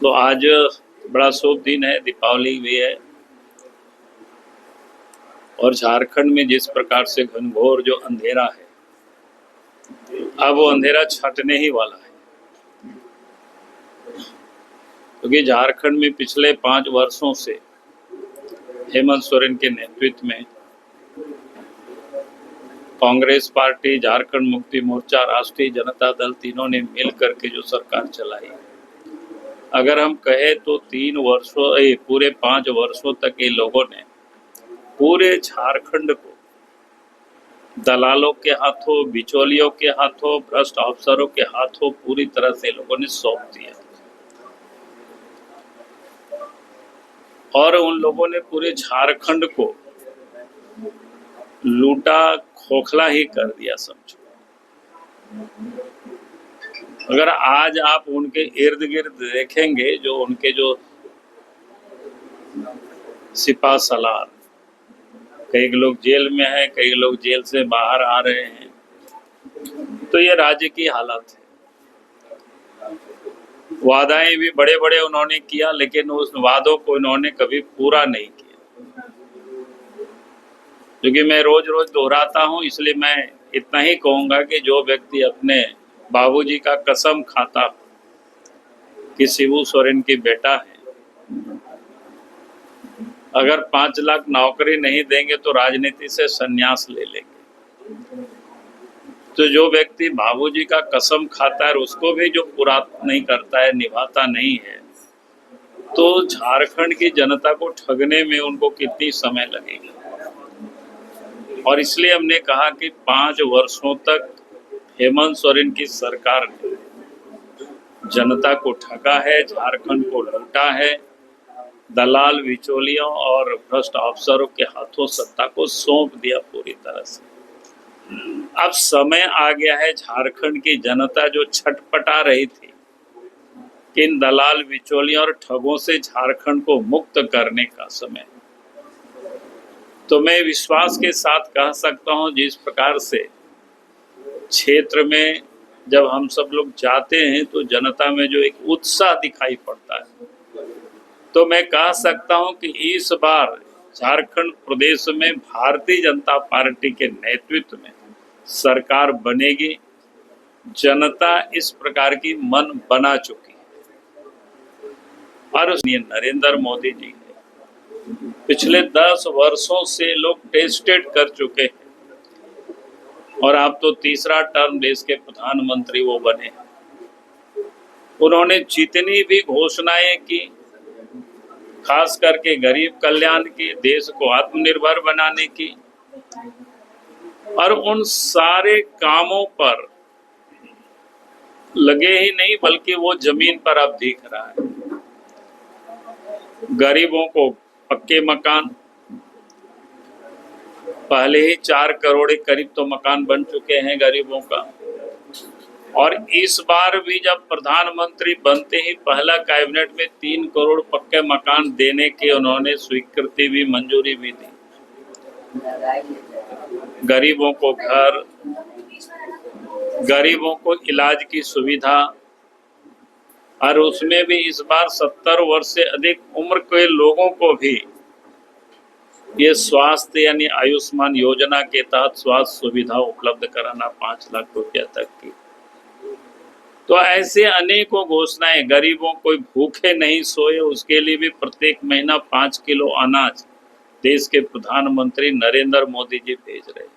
तो आज बड़ा शुभ दिन है, दीपावली भी है और झारखंड में जिस प्रकार से घनघोर जो अंधेरा है, अब वो अंधेरा छटने ही वाला है। क्योंकि झारखंड में पिछले 5 वर्षों से हेमंत सोरेन के नेतृत्व में कांग्रेस पार्टी, झारखंड मुक्ति मोर्चा, राष्ट्रीय जनता दल तीनों ने मिल करके जो सरकार चलाई, अगर हम कहें तो पूरे 5 वर्षों तक ये लोगों ने पूरे झारखंड को दलालों के हाथों, बिचौलियों के हाथों, भ्रष्ट अफसरों के हाथों पूरी तरह से लोगों ने सौंप दिया और उन लोगों ने पूरे झारखंड को लूटा, खोखला ही कर दिया समझो। अगर आज आप उनके इर्द गिर्द देखेंगे, जो उनके जो सिपा सलार, कई लोग जेल में हैं, कई लोग जेल से बाहर आ रहे हैं, तो ये राज्य की हालत है। वादाएं भी बड़े बड़े उन्होंने किया, लेकिन उस वादों को इन्होंने कभी पूरा नहीं किया। क्योंकि मैं रोज रोज दोहराता हूं, इसलिए मैं इतना ही कहूंगा कि जो व्यक्ति अपने बाबूजी का कसम खाता कि शिबू सोरेन की बेटा है, अगर 5 लाख नौकरी नहीं देंगे तो राजनीति से संन्यास ले लेंगे। तो जो व्यक्ति बाबूजी का कसम खाता है और उसको भी जो पूरा नहीं करता है, निभाता नहीं है, तो झारखंड की जनता को ठगने में उनको कितनी समय लगेगा। और इसलिए हमने कहा कि 5 वर्षों तक हेमंत सोरेन की सरकार ने जनता को ठगा है, झारखंड को लूटा है, दलाल, बिचौलियों और भ्रष्ट अफसरों के हाथों सत्ता को सौंप दिया पूरी तरह से। अब समय आ गया है, झारखंड की जनता जो छटपटा रही थी इन दलाल, बिचौलियों और ठगों से झारखंड को मुक्त करने का समय। तो मैं विश्वास के साथ कह सकता हूं, जिस प्रकार से क्षेत्र में जब हम सब लोग जाते हैं तो जनता में जो एक उत्साह दिखाई पड़ता है, तो मैं कह सकता हूं कि इस बार झारखंड प्रदेश में भारतीय जनता पार्टी के नेतृत्व में सरकार बनेगी। जनता इस प्रकार की मन बना चुकी है और नरेंद्र मोदी जी पिछले 10 वर्षों से लोग टेस्टेड कर चुके हैं और आप तो तीसरा टर्म देश के प्रधानमंत्री वो बने। उन्होंने जितनी भी घोषणाएं की, खास करके गरीब कल्याण की, देश को आत्मनिर्भर बनाने की, और उन सारे कामों पर लगे ही नहीं बल्कि वो जमीन पर अब दिख रहा है। गरीबों को पक्के मकान, पहले ही 4 करोड़ करीब तो मकान बन चुके हैं गरीबों का, और इस बार भी जब प्रधानमंत्री बनते ही पहला कैबिनेट में 3 करोड़ पक्के मकान देने की उन्होंने स्वीकृति भी, मंजूरी भी दी। गरीबों को घर, गरीबों को इलाज की सुविधा, और उसमें भी इस बार 70 वर्ष से अधिक उम्र के लोगों को भी ये स्वास्थ्य यानी आयुष्मान योजना के तहत स्वास्थ्य सुविधा उपलब्ध कराना 5 लाख रुपया तक की। तो ऐसे अनेकों घोषणाएं, गरीबों को भूखे नहीं सोए उसके लिए भी प्रत्येक महीना 5 किलो अनाज देश के प्रधानमंत्री नरेंद्र मोदी जी भेज रहे हैं।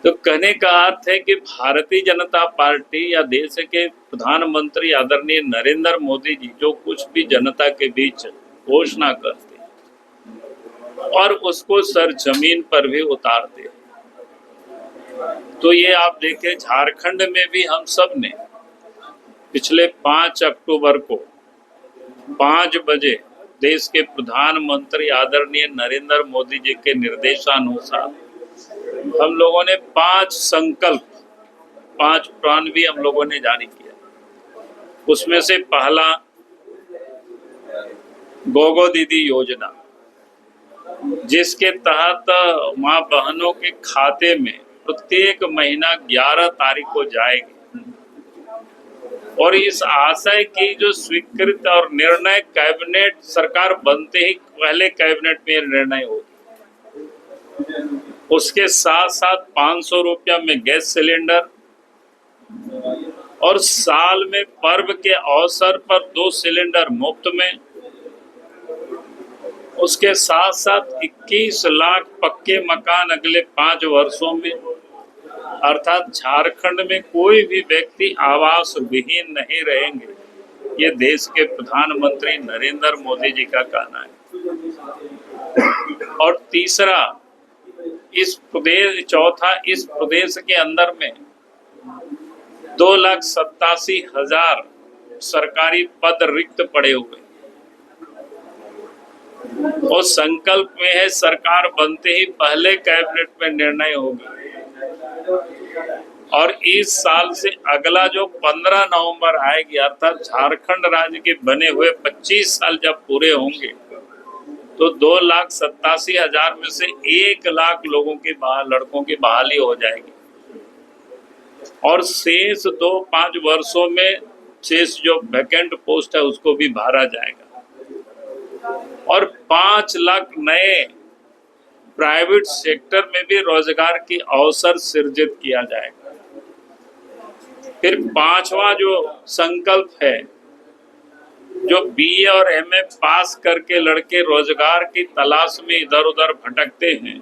तो कहने का अर्थ है कि भारतीय जनता पार्टी या देश के प्रधानमंत्री आदरणीय नरेंद्र मोदी जी जो कुछ भी जनता के बीच घोषणा करते और उसको सर जमीन पर भी उतारते। तो ये आप देखें, झारखंड में भी हम सब ने पिछले 5 अक्टूबर को 5 बजे देश के प्रधानमंत्री आदरणीय नरेंद्र मोदी जी के निर्देशानुसार हम लोगों ने 5 संकल्प, 5 प्रण भी हम लोगों ने जारी किया। उसमें से पहला गोगो दीदी योजना, जिसके तहत मां बहनों के खाते में प्रत्येक महीना 11 तारीख को जाएगी और इस आशय की जो स्वीकृत और निर्णय कैबिनेट सरकार बनते ही पहले कैबिनेट में निर्णय हो। उसके साथ साथ 500 रुपया में गैस सिलेंडर और साल में पर्व के अवसर पर 2 सिलेंडर मुफ्त में। उसके साथ साथ 21 लाख पक्के मकान अगले 5 वर्षों में, अर्थात झारखंड में कोई भी व्यक्ति आवास विहीन नहीं रहेंगे, ये देश के प्रधानमंत्री नरेंद्र मोदी जी का कहना है। और तीसरा, चौथा, इस प्रदेश के अंदर में 2,87,000 सरकारी पद रिक्त पड़े हुए। और संकल्प में है सरकार बनते ही पहले कैबिनेट में निर्णय होगा। और इस साल से अगला जो 15 नवंबर आएगी, अर्थात झारखंड राज्य के बने हुए 25 साल जब पूरे होंगे, तो 2,87,000 में से 1 लाख लोगों की लड़कों की बहाली हो जाएगी। और शेष 2-5 वर्षों में शेष जो वैकेंट पोस्ट है उसको भी भरा जाएगा। और 5 लाख नए प्राइवेट सेक्टर में भी रोजगार की अवसर सृजित किया जाएगा। फिर 5वां जो संकल्प है, जो बीए और एमए पास करके लड़के रोजगार की तलाश में इधर उधर भटकते हैं,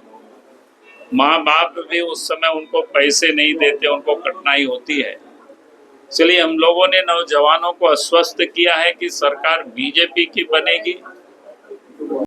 माँ बाप भी उस समय उनको पैसे नहीं देते, उनको कठिनाई होती है। इसलिए हम लोगों ने नौजवानों को आश्वस्त किया है कि सरकार बीजेपी की बनेगी